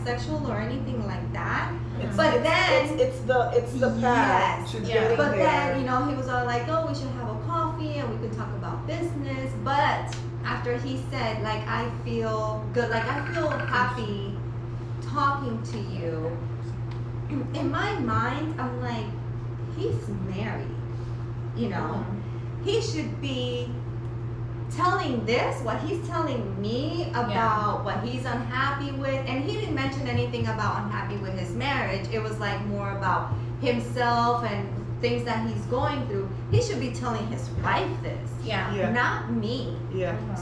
bisexual or anything like that. It's the path to getting but there. then he was all like, oh, we should have a coffee and we could talk about business. But after he said, like, I feel good, like I feel happy talking to you, in my mind I'm like, he's married, he should be telling what he's telling me about what he's unhappy with. And he didn't mention anything about unhappy with his marriage. It was like more about himself and things that he's going through. He should be telling his wife this, not me.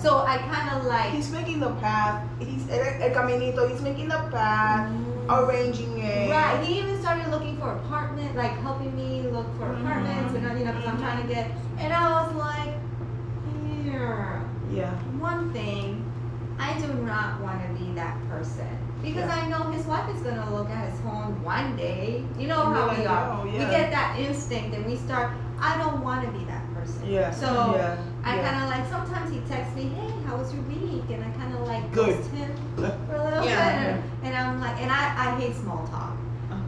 So I kind of like, he's making the path, he's el caminito, he's making the path, arranging it. Right, he even started looking for apartment, like helping me look for apartments, because I'm trying to get, and I was like, one thing, I do not want to be that person, because I know his wife is gonna look at his phone one day. You know how we are. We get that instinct, and we start. I don't want to be that person. So I kind of like, sometimes he texts me, "Hey, how was your week?" And I kind of like ghost him for a little bit, and I'm like, and I hate small talk.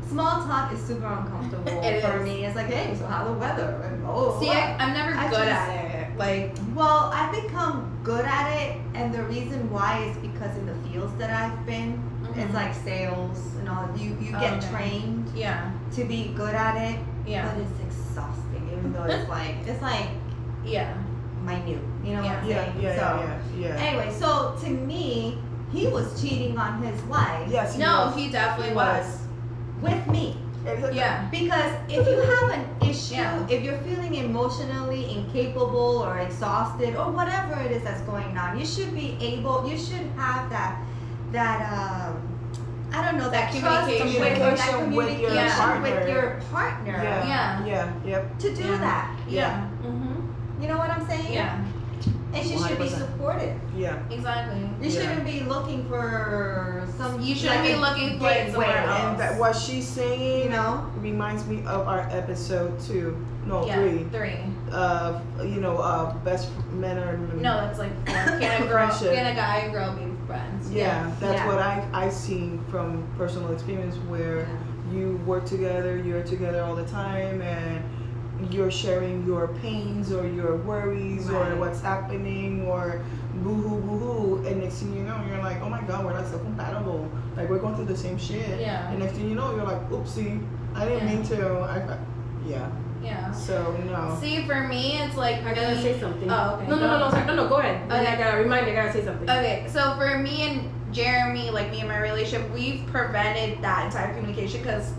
Small talk is super uncomfortable for me. It's like, hey, so how's the weather? And I'm never good at it. Like, well, I've become good at it, and the reason why is because in the fields that I've been, it's like sales and all. You get trained to be good at it, but it's exhausting. Even though it's like minute. You know what I'm saying? Anyway, so to me, he was cheating on his wife. Yes. He definitely was with me. Because if you have an issue, if you're feeling emotionally incapable or exhausted or whatever it is that's going on, you should have that I don't know, that communication with your partner. To do that. You know what I'm saying? And she should be supportive. Exactly. You shouldn't be looking for some. You shouldn't be looking for it somewhere else. And that what she's saying, reminds me of our episode 3. Best men are. No, that's like 4. Can a guy and girl be friends? That's what I've seen from personal experience, where you work together, you're together all the time, and you're sharing your pains or your worries or what's happening or boo-hoo, and next thing you know, you're like, oh my god, we're like so compatible, like we're going through the same shit, and next thing you know, you're like, oopsie, I didn't mean to, so no. See, for me, it's like, I gotta say something. Oh, okay. No, go ahead. Okay. I gotta say something. Okay, so for me and Jeremy, like me and my relationship, we've prevented that entire communication, because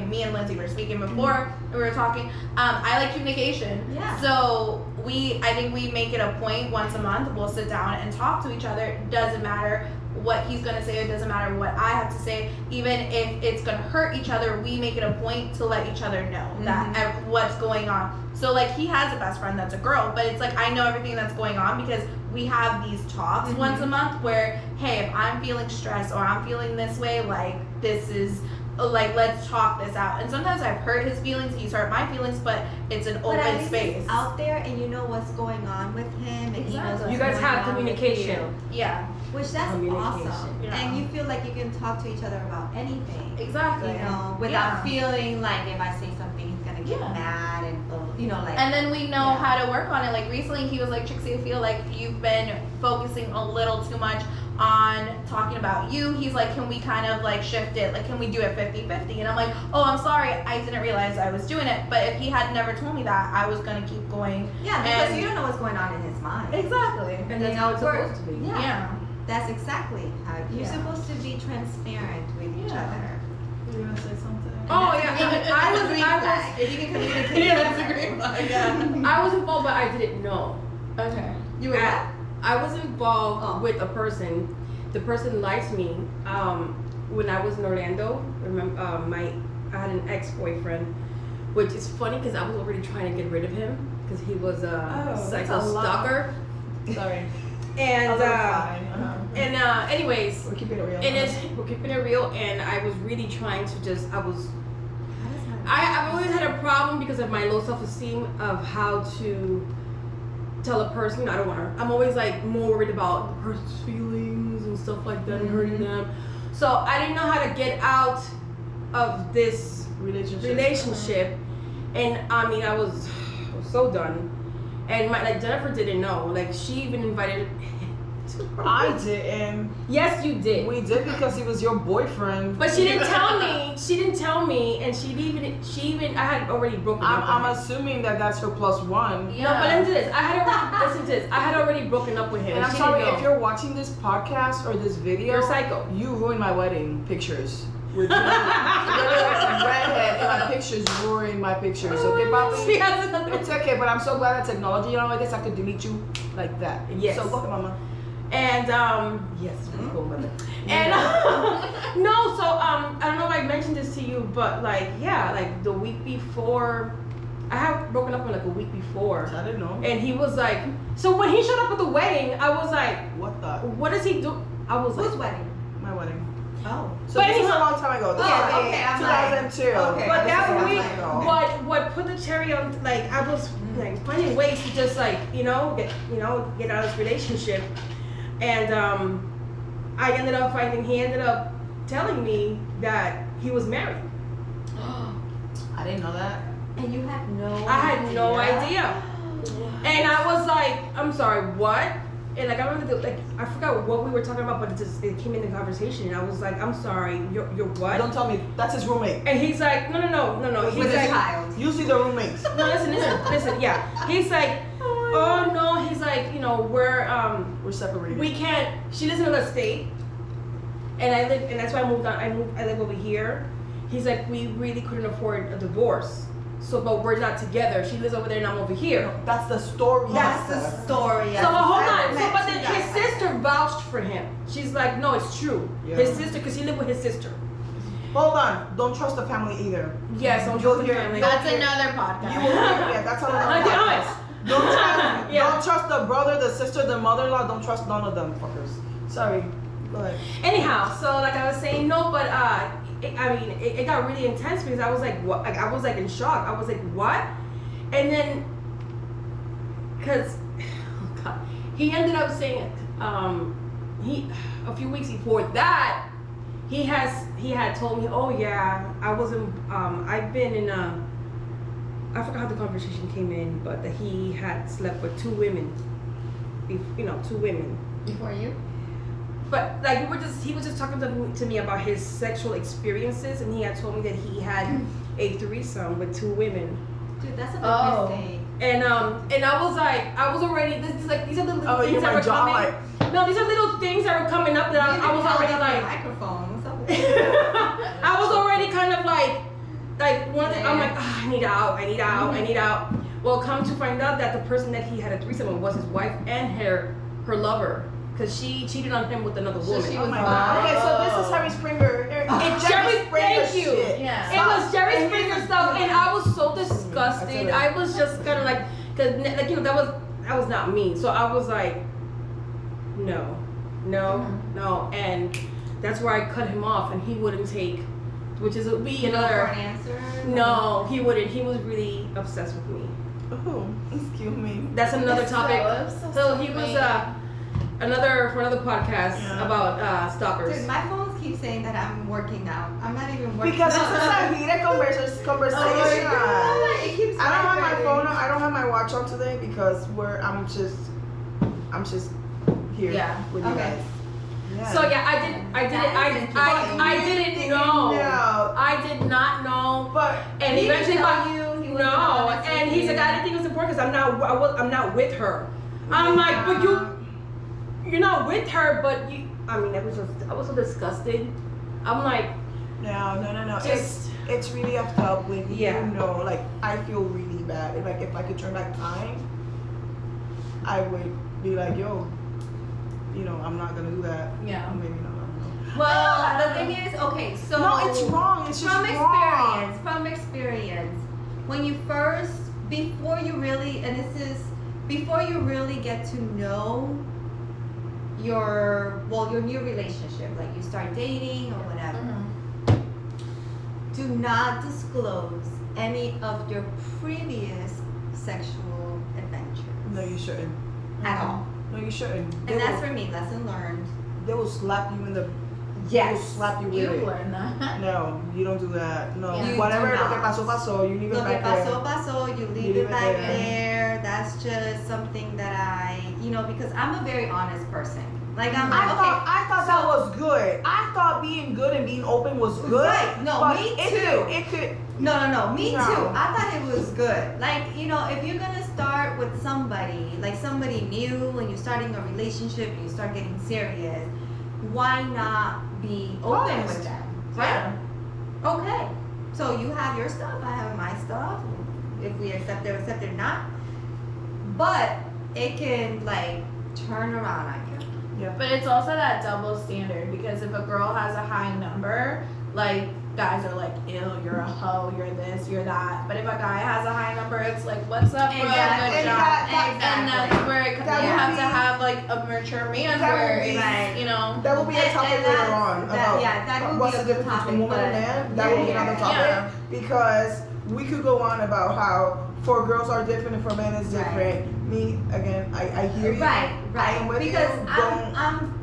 me and Lindsay were speaking before, and we were talking. I like communication. So I think we make it a point once a month, we'll sit down and talk to each other. It doesn't matter what he's gonna say, it doesn't matter what I have to say. Even if it's gonna hurt each other, we make it a point to let each other know that what's going on. So like, he has a best friend that's a girl, but it's like, I know everything that's going on because we have these talks once a month where, hey, if I'm feeling stressed or I'm feeling this way, like, this is like, let's talk this out. And sometimes I've hurt his feelings, he's hurt my feelings, but it's an open space. He's out there, and you know what's going on with him, and he knows what's you guys going have on communication. Which that's awesome. And you feel like you can talk to each other about anything. Exactly. Without feeling like if I say something, he's gonna get mad and like. And then we know how to work on it. Like recently, he was like, Trixie, I feel like you've been focusing a little too much on talking about you. He's like, can we kind of like shift it? Like, can we do it 50-50? And I'm like, oh, I'm sorry, I didn't realize I was doing it. But if he had never told me that, I was gonna keep going. Yeah, because you don't know what's going on in his mind. Exactly. And that's how it's supposed to be. Yeah. That's exactly how you're supposed to be transparent with each other. You're gonna say something? Oh yeah, I was. If you can communicate. That's a green flag. Yeah. I was involved, but I didn't know. Okay. You were. I was involved with a person. The person liked me. When I was in Orlando, remember, I had an ex-boyfriend, which is funny because I was already trying to get rid of him because he was a psycho stalker. Sorry. And anyways, We're keeping it real. We're keeping it real, and I was really trying to I've always had a problem because of my low self-esteem of how to tell a person I'm always like more worried about the person's feelings and stuff like that and hurting them. So I didn't know how to get out of this relationship. And I mean, I was so done. And like Jennifer didn't know. Like she even invited I didn't. Yes, you did. We did because he was your boyfriend. But she didn't tell me. She didn't tell me, and she even. I had already broken up. I'm assuming that that's her +1. Yeah. No, but listen to this. Listen to this. I had already broken up with him. And I'm sorry if you're watching this podcast or this video. You're psycho. You ruined my wedding pictures. With redhead in my pictures, you ruined my pictures. Okay, Papi? It's okay, but I'm so glad that technology, I guess I could delete you like that. Yes. So go ahead, Mama. And yes, cool, mother. And no, so I don't know if I mentioned this to you, but like like the week before, I had broken up with like a week before. I didn't know. And he was like, so when he showed up at the wedding, I was like, what does he do? I was like, whose wedding? My wedding. Oh. So this is a long time ago. This is okay. 2002. Okay. But that week, Okay. what put the cherry on, like I was like finding ways to just like get out of this relationship, and he ended up telling me that he was married. I didn't know that. And you had no idea? I had no idea. And I was like, I'm sorry, what? And like I remember, I forgot what we were talking about, but it came in the conversation, and I was like, I'm sorry, you're what? Don't tell me that's his roommate. And he's like, no. He's With like, a child. Usually the roommates. no, listen, yeah. He's like, oh no, he's like, We're separated. we can't. She lives in another state, and that's why I moved on. I live over here. He's like, we really couldn't afford a divorce. So, but we're not together. She lives over there and I'm over here. That's the story. That's the story. So, but hold on. So, but then his sister vouched for him. She's like, no, it's true. Yeah. His sister, because he lived with his sister. Hold on. Don't trust the family either. Yes, I'm You'll trust the hear- family. That's another podcast. You will hear. Yeah, that's another I podcast. do. Don't trust the brother, the sister, the mother-in-law. Don't trust none of them fuckers. Sorry. Go ahead. Anyhow, so like I was saying, no, but it got really intense because I was like, what? Like I was like in shock. I was like, what? And then, cause, oh God, he ended up saying, a few weeks before that, he had told me, oh yeah, I've been in I forgot how the conversation came in, but that he had slept with 2 women, 2 women. Before you? But like he was just talking to me about his sexual experiences, and he had told me that he had a threesome with 2 women. Dude, that's a big mistake. And I was already these are the little things that were jaw coming. No, these are little things that were coming up that I was already like. Microphone. What's up? I was already kind of like one of the, I'm like, I need out. Well, come to find out that the person that he had a threesome with was his wife and her lover. Because she cheated on him with another woman. she Oh was my God. Okay, so this is Harry Springer. It's Jerry Springer. Thank you. Yeah. It was Jerry Springer stuff, and I was so disgusted. I was just kind of like, cause that was not me. So I was like, no, and that's where I cut him off, and he wouldn't take, which is would be another. For an answer? No, he wouldn't. He was really obsessed with me. Oh, excuse me. That's another topic. So he was for another podcast about stalkers. Dude, my phones keep saying that I'm working out. I'm not even working Because it's out. a heated conversation. It keeps I don't have my vibrating. phone on. I don't have my watch on today because I'm just here with you Okay. guys. Yeah. So yeah, I didn't know. I did not know. But And He eventually, didn't tell you he was honest with and he's like, you. I didn't think it was important because I'm not with her. I'm like, but you're not with her, but you. I mean, I was so disgusted. I'm like, no. Just- It's really up to up when Yeah. you know. Like I feel really bad. If I could turn back time, I would be like, yo, I'm not gonna do that. Yeah. Maybe not. I don't know. Well, the thing is, okay, so No, it's wrong. It's just wrong. From experience, when you before you really get to know your new relationship, like you start dating or whatever, do not disclose any of your previous sexual adventures. No, you shouldn't. At all. No, you shouldn't. And that's for me, lesson learned. They will slap you in the Yes. Will slap you with You it. learn that. No, you don't do that. No. You Whatever do lo que not. pasó, pasó. You leave it Lo que back there. pasó, pasó, you leave it back there. That's just something that because I'm a very honest person. Like I'm like, I thought that was good. I thought being good and being open was good. Right. No, but me it too. It could. No, me No. too. I thought it was good. Like, if you're gonna start with somebody, like somebody new, and you're starting a relationship and you start getting serious, why not be open Honest. with them? Right? Okay. So you have your stuff, I have my stuff. If we accept it, accept it, not. But it can like turn around on you. Yeah. But it's also that double standard because if a girl has a high number, like guys are like, ew, you're a hoe, you're this, you're that. But if a guy has a high number, it's like, what's up, bro? Exactly. Good job. Exactly. And that's where That you would have be- to have like a mature man that would where be- it's, Right. That will be a And- topic and later that's- on that- about yeah, that would what's be a the good difference topic, between woman and but- man. That will be another topic Yeah. because we could go on about how for girls are different and for men is different. Right. Me again, I hear you. Right, I am with because you. I'm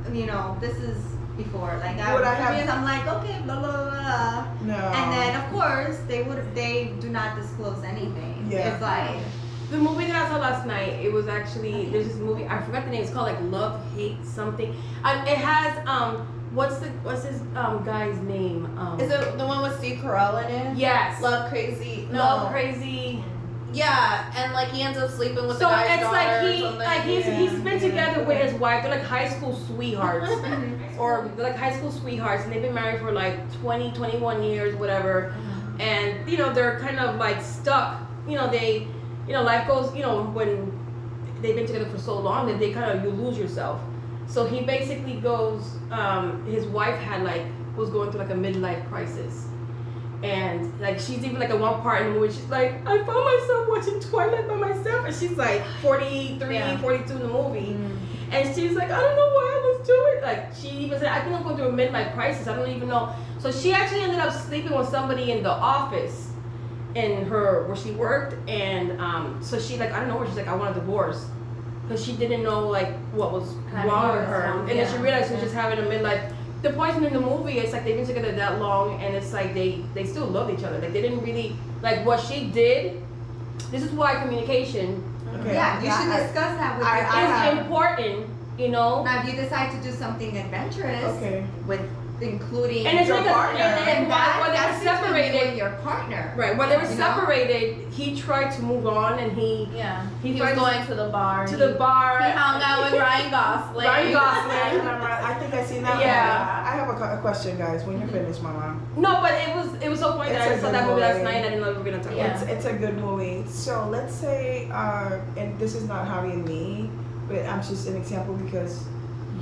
this is before like Would I have- I'm like okay blah blah blah, No. and then of course they do not disclose anything. Yeah. It's like The movie that I saw last night, it was actually there's this movie I forgot the name. It's called like Love Hate something. It has what's his guy's name? Is it the one with Steve Carell in it? Yes. Love Crazy. No. Love Crazy. Yeah, and like he ends up sleeping with So the guy's it's daughter like or he something. like he's been together with his wife. They're like high school sweethearts. Mm-hmm. Or they're like high school sweethearts, and they've been married for like 20, 21 years, whatever. And they're kind of like stuck. Life goes. When they've been together for so long, that you lose yourself. So he basically goes. His wife was going through like a midlife crisis, and like she's even like at one part in the movie, she's like, I found myself watching Twilight by myself, and she's like 43, Yeah. 42 in the movie. And she's like, I don't know what I was doing. Like, she even said, I think I'm going through a midlife crisis. I don't even know. So she actually ended up sleeping with somebody in the office where she worked. And so she, like, I don't know where she's like, I want a divorce. Because she didn't know, like, what was wrong with her. And then she realized she was just having a midlife. The point in the movie, it's like they've been together that long. And it's like they still loved each other. Like, they didn't really, like, what she did. This is why communication Okay. yeah, you should I- discuss that with I your have- partner. is important, Now if you decide to do something adventurous Okay. with including And it's Your because partner. and when they were that's between you separated, and your partner. right? When they were You know? separated, he tried to move on, and he He was tried going to the bar. to the bar. He hung out with Ryan Gosling. Ryan Gosling. I think I seen that. Yeah. one. I have a question, guys. When you're finished, Mama. No, but it was so funny that It's I a saw that good movie last movie. night, and I didn't know we were gonna talk Yeah. about it. It's a good movie. So let's say, and this is not Javi and me, but I'm just an example because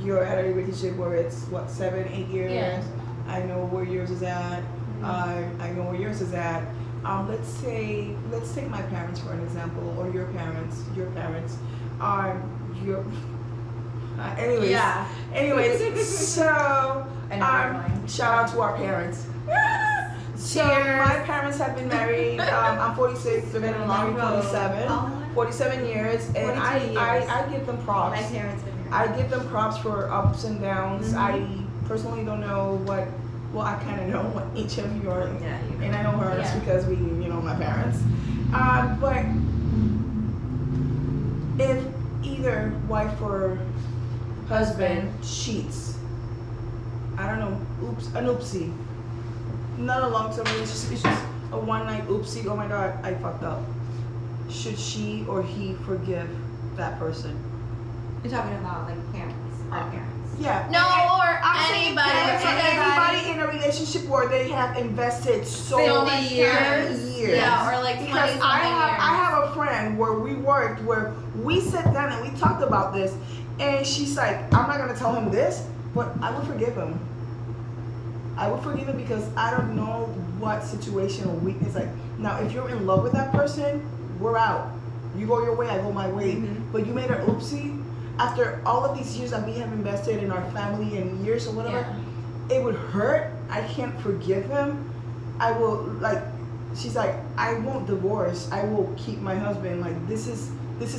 you're at a relationship where it's 7, 8 years. Yeah. I know where yours is at. I know where yours is at. Let's take my parents for an example, or your parents. Your anyways. Yeah. Anyways, so I know where you're going. shout out to our parents. So my parents have been married. I'm 46. They're gonna be married 47. Oh, 47 years, and 42 years. I give them props. my parents been married. I give them props for ups and downs. Mhm. I personally don't know what. Well, I kind of know what each of you are, Yeah, you know. and I know hers Yeah. because we, my parents. But if either wife or husband cheats, I don't know, an oopsie, not a long-term relationship, it's just a one-night oopsie. Oh my God, I fucked up. Should she or he forgive that person? You're talking about like parents, our parents. Yeah. No, or I'm saying anybody. parents or Anybody. anybody in a relationship where they have invested so 50 many years. years. Yeah, or like 20 Because something I years. have a friend where we worked where we sat down and we talked about this, and she's like, I'm not gonna tell him this, but I would forgive him. I would forgive him because I don't know what situation or weakness. Like now, if you're in love with that person, we're out. You go your way, I go my way. Mhm. But you made an oopsie. After all of these years that we have invested in our family and years or whatever, it would hurt. I can't forgive him. I will she's like, I won't divorce. I will keep my husband. Like this is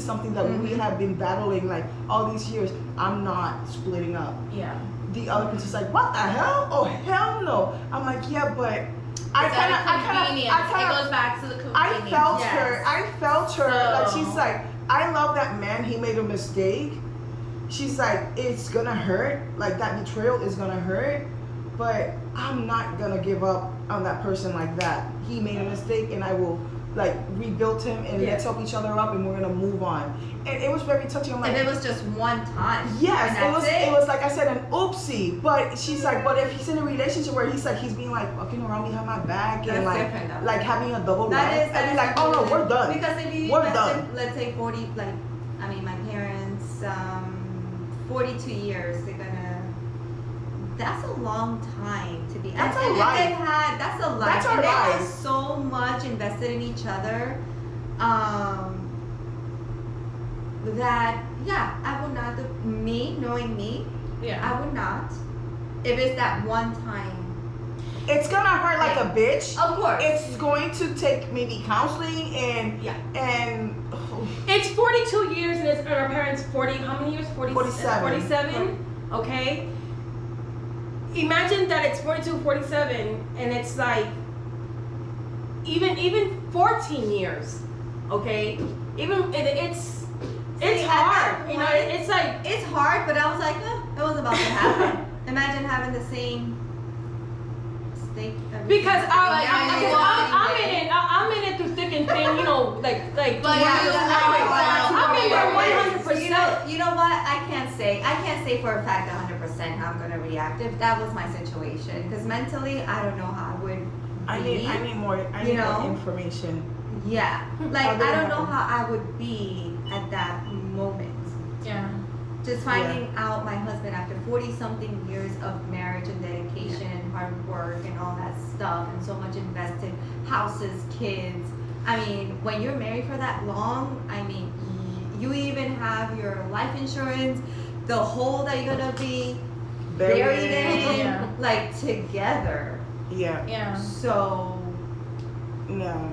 something that we have been battling like all these years. I'm not splitting up. Yeah. the other person's like, what the hell? Oh hell no! I'm like, yeah, but I it goes back to the convenience. I felt her. I felt her. Like So- she's like, I love that man. He made a mistake. She's like, it's gonna hurt. Like that betrayal is gonna hurt, but I'm not gonna give up on that person like that. He made a mistake, and I will like rebuild him, and let's help each other up, and we're gonna move on. And it was very touching. I'm like, If it was just one time. yes, and that's it was like I said, an oopsie. But she's like, but if he's in a relationship where he's like, he's being like fucking around behind my back and That's different, though. like having a double That life, is and be like, oh no, we're done. Because if you We're let's done. say, let's say 40, like I mean my parents, 42 years, they're gonna. That's a long time to be. That's and a life. They've had that's a life. That's our and they have life. so much invested in each other. That yeah, I would not. Me knowing me, I would not. If it's that one time. It's gonna hurt like a bitch. Of course. It's going to take maybe counseling and It's 42 years and it's our parents 40. How many years? 47. 47. Okay. Imagine that it's 42, 47, and it's like even 14 years. Okay. Even it's at hard. that You know, point- it's like It's hard, but I was like, it was about to happen. Imagine having the same steak. every because single day. I'm in it through thick and thin. You know, like. But I'm in there 100%. You know what? I can't say for a fact 100% how I'm gonna react if that was my situation. Because mentally, I don't know how I would. I need more information. Yeah, like How did I it don't know happen? how I would be at that moment. Yeah. Just finding out my husband after 40 something years of marriage and dedication and hard work and all that stuff and so much invested, houses, kids. I mean, when you're married for that long, I mean, you even have your life insurance, the hole that you're gonna be buried in, Yeah. like together. Yeah. Yeah. So, No.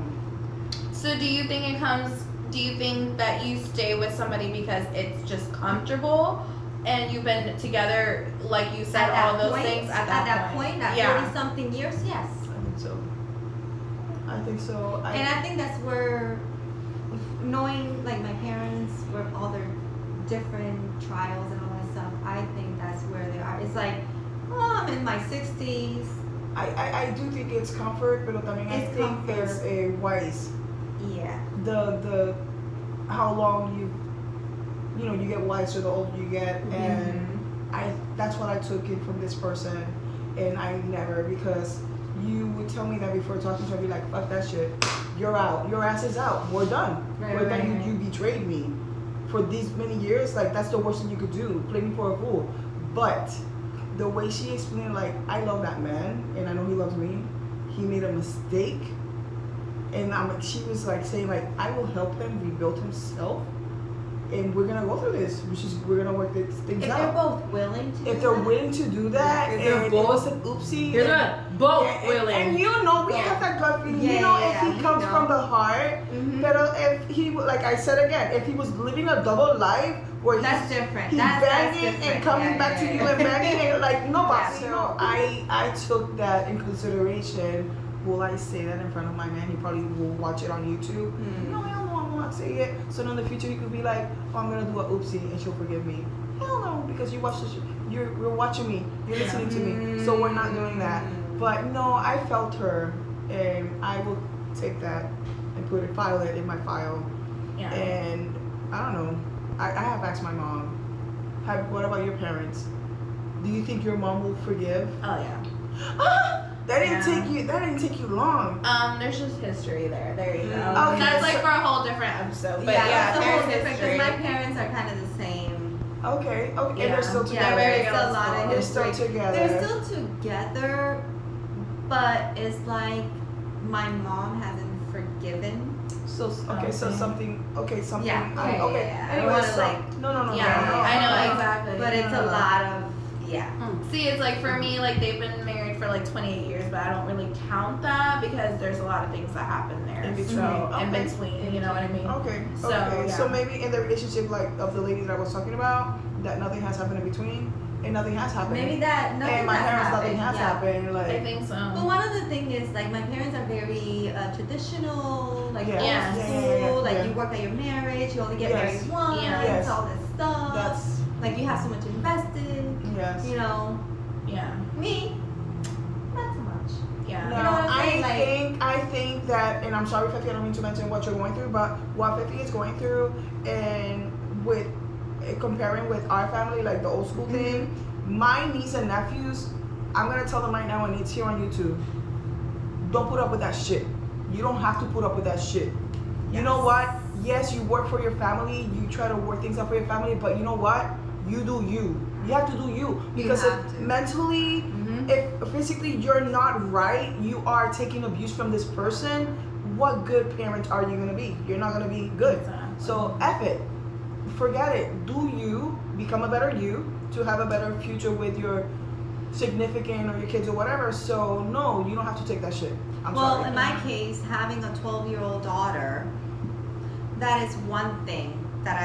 So do you think that you stay with somebody because it's just comfortable and you've been together, like you said, at all that those point, things at that point, at Yeah. 40 something years, yes. I think so. And I think that's where, knowing like my parents, where all their different trials and all that stuff, I think that's where they are. It's like, oh, I'm in my 60s. I do think it's comfort, but I mean, I It's think comfort. it's a wise. Yeah. The how long you get wiser the older you get, and that's what I took in from this person, and I never, because you would tell me that before talking to her, I'd be like, fuck that shit, you're out, your ass is out, we're done. We're done. You betrayed me for these many years, like that's the worst thing you could do, play me for a fool. But the way she explained, like, I love that man and I know he loves me, he made a mistake, and she was like saying like, I will help him rebuild himself, and we're gonna go through this, we're gonna work these things If out. they're both willing to If do they're that. willing to do that, If they're and both- it was an oopsie, Here's and- what, both and, willing. and you know, we have that gut feeling. Yeah, you know, yeah, if he comes from the heart. But if he, like I said again, if he was living a double life where That's different. he's That's banging different. and coming Yeah, back yeah, to you yeah. and banging and like nobody. Yeah. So I took that in consideration. Will I say that in front of my man? He probably will watch it on YouTube. No, hell no, I will not say it. So in the future he could be like, oh, I'm gonna do a oopsie and she'll forgive me. Hell no, because you watch this. You're watching me. You're listening to me. So we're not doing that. But no, I felt her, and I will take that and file it in my file. Yeah. And I don't know. I have asked my mom. What about your parents? Do you think your mom will forgive? Oh yeah. That didn't Yeah. take you. That didn't take you long. There's just history there. There you go. Okay, That's like so- for a whole different episode. But yeah, yeah, it's a there's whole different. history. Because my parents are kind of the same. Okay. And Yeah. they're still Yeah, together. very There's still a lot of They're history. still together. They're still together, but it's like my mom hasn't forgiven. So something. Yeah. Okay. Yeah. I don't Anyway, wanna, so like- no. Yeah, no. I know exactly. But it's a lot of See, it's like for me, like they've been married for like 28 years, but I don't really count that because there's a lot of things that happen there. In between. So, in Okay. between, you know what I mean? Okay. So, okay. yeah. So maybe in the relationship, like of the lady that I was talking about, that nothing has happened in between. and nothing has happened. Maybe that nothing and my has parents, happened. nothing has happened. I Like, think so. But one of the things is like my parents are very traditional, like Yeah. old Yeah. school. Yeah. Like Yeah. you work at your marriage, you only get Yes. married once, Yes. all this stuff. that's like you have so much invested. yes. You know, Yeah. me, not so much. Yeah. No, You know what I'm saying? Like- I think that, and I'm sorry, Fifi, I don't mean to mention what you're going through, but what Fifi is going through, and with comparing with our family, like the old school thing, my niece and nephews, I'm gonna tell them right now, and it's here on YouTube. Don't put up with that shit. You don't have to put up with that shit. You know Yes. what? Yes, you work for your family. You try to work things out for your family, but you know what? You do you. You have to do you because have if to. mentally, if physically you're not right, you are taking abuse from this person. What good parent are you gonna be? You're not gonna be good. Exactly. So F it. Forget it. Do you become a better you to have a better future with your significant or your kids or whatever. So no, you don't have to take that shit. I'm Well, sorry. in my case, having a 12-year-old daughter, that is one thing that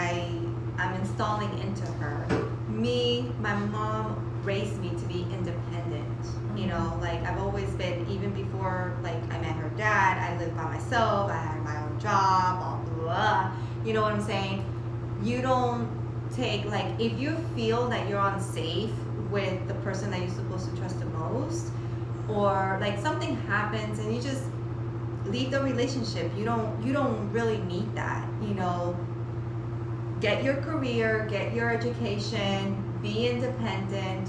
I'm installing into her. Me, my mom raised me to be independent. You know, like I've always been, even before like I met her dad, I lived by myself, I had my own job, blah, blah, blah. You know what I'm saying? You don't take, like, if you feel that you're unsafe with the person that you're supposed to trust the most, or like something happens and you just leave the relationship, you don't really need that. You know, get your career, get your education, be independent,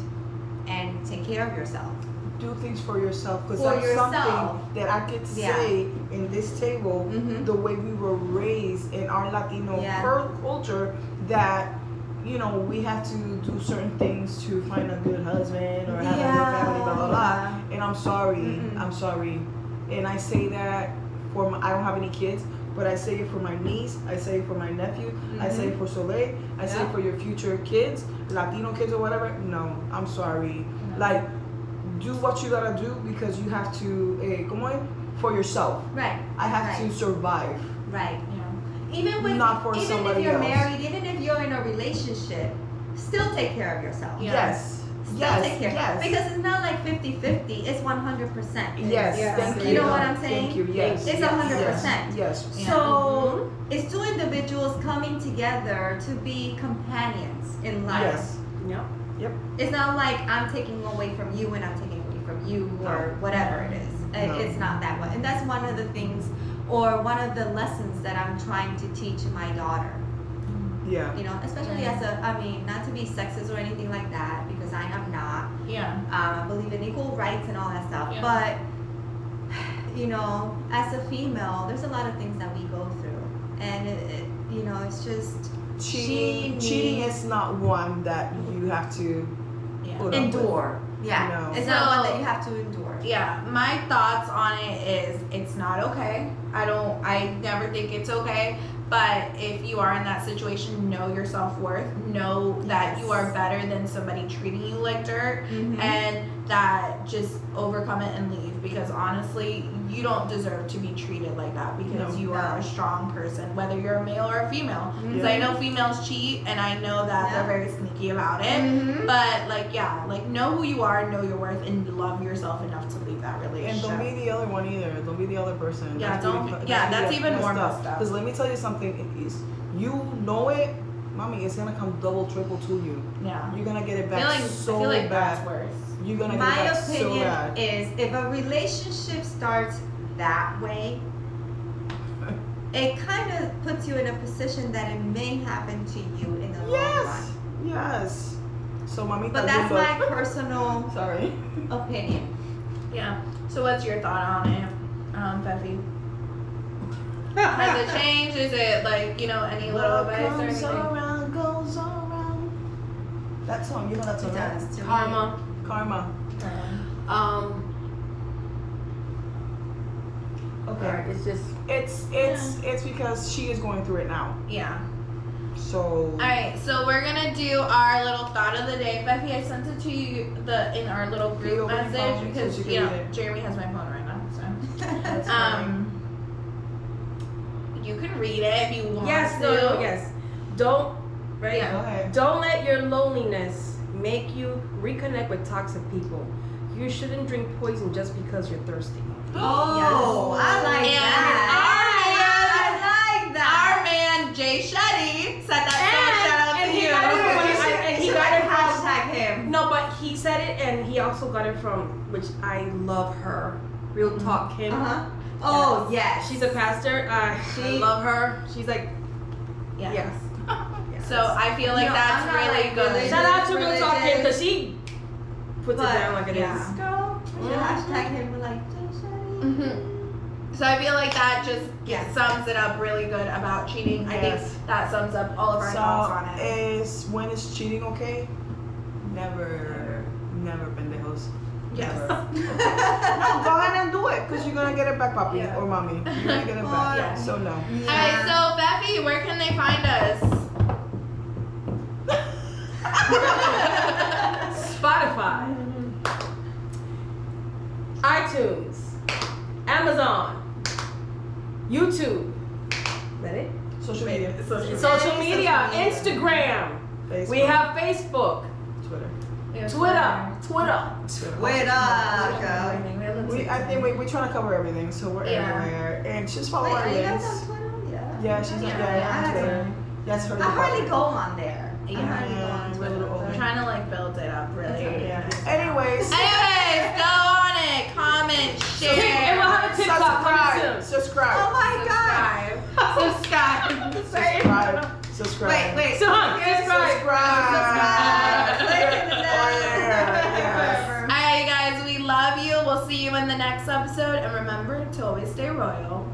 and take care of yourself. Do things for yourself, because For that's yourself. something that I could Yeah. say in this table. Mhm. The way we were raised in our Latino Yeah. culture, that we have to do certain things to find a good husband or have a good family, blah blah blah. Yeah. And I'm sorry, Mm-mm. I'm sorry, and I say that for I don't have any kids, but I say it for my niece, I say it for my nephew, I say it for Soleil, I say it Yeah. for your future kids, Latino kids or whatever. No, I'm sorry. Like, do what you gotta do because you have to, for yourself. Right. I have to Right. survive. Right. Yeah. Even with Not for even if somebody you're else. married, even if you're in a relationship, still take care of yourself. Yeah. Yes. Still Yes. take care. Yes. Because it's not like 50-50, it's 100%. Yes. Yes. Thank you. You know what I'm saying? Thank you. Yes. It's yes, 100%. Yes. Yeah. So it's two individuals coming together to be companions in life. Yes. Yep. It's not like I'm taking away from you and I'm taking away from you or whatever it is. No. It's not that way. And that's one of the things, or one of the lessons that I'm trying to teach my daughter. Yeah. You know, especially as not to be sexist or anything like that, because I am not. Yeah. I believe in equal rights and all that stuff. Yeah. But, as a female, there's a lot of things that we go through. And, it's just Cheating is not one that you have to Yeah. put up with. endure. Yeah. No. It's not So- one that you have to endure. Yeah, my thoughts on it is it's not okay. I never think it's okay. But if you are in that situation, know your self-worth. Know that you are better than somebody treating you like dirt. Mhm. And that just overcome it and leave. Because honestly, you don't deserve to be treated like that because No. you are a strong person, whether you're a male or a female. Because Yeah. I know females cheat and I know that Yeah. they're very sneaky about it. Mhm. But know who you are, know your worth, and love yourself enough to leave that And relationship. don't be the other one either. Don't be the other person. Yeah, that's even more messed up. Because let me tell you something. You know it, mommy. It's gonna come double, triple to you. Yeah. You're gonna get it I back feel so like bad. that's worse. You're gonna get My it back so opinion bad. is if a relationship starts that way, it kind of puts you in a position that it may happen to you in the long Yes. run. Yes. So, mommy. But that's my personal Sorry. opinion. Yeah. So what's your thought on it, Fefi? Has it changed? Is it any little What advice or comes anything? around goes around. That song, you know that song, It right? does to me. Karma. Karma. Okay. Alright, it's just It's because she is going through it now. Yeah. So. Alright, so we're gonna do our little thought of the day. Fefi, I sent it to you in our little You group open your message phone so because she can read it. Jeremy has my phone right now. So That's fine. you can read it if you want yes, to. no, yes. Don't Yeah. Go ahead. don't let your loneliness make you reconnect with toxic people. You shouldn't drink poison just because you're thirsty. Oh, I like And that. I like that. Our man Jay Shetty said that. So shout out and to he you. got it and he got it from hashtag him. no, but he said it, and he also got it from, which I love her. Real talk, Kim. Uh-huh. Oh, yes. She's a pastor. I love her. She's like, Yeah. yes. So I feel like No, that's I'm not really like good. religious. Shout out to Real Talk Kim Religious. because she puts it But, down like it is. yeah. Girl, we should hashtag him. We're like, Jay Shetty. Mm-hmm. So I feel like that just sums it up really good about cheating. I Yes. think that sums up all of our thoughts on it. When is cheating okay? Never pendejos. Yes. Never. No, go ahead and do it, because you're gonna get it back, papi Yeah. or mommy. You're gonna get it back. Yeah. So no. Alright, so Becky, where can they find us? Spotify, iTunes, Amazon, YouTube. Is that it? Social media. Social media, Instagram. Facebook. We have Facebook, Twitter. Twitter. Wait up, I think we're trying to cover everything, so we're Yeah. everywhere. And just follow Wait, our are you guys links. on Twitter? Yeah. Yeah, she's on Yeah. Twitter. That's her. I hardly go on there. I Yeah. hardly go on We're a Twitter. little old. I'm trying to like build it up really. Yeah. Anyways, Anyways, go on it, comment, And share, we'll have a TikTok coming soon. subscribe. Oh my god. subscribe. Subscribe. Wait. So, subscribe. Subscribe. Click in the Oh, yeah. Yes. Alright, guys, we love you. We'll see you in the next episode, and remember to always stay royal.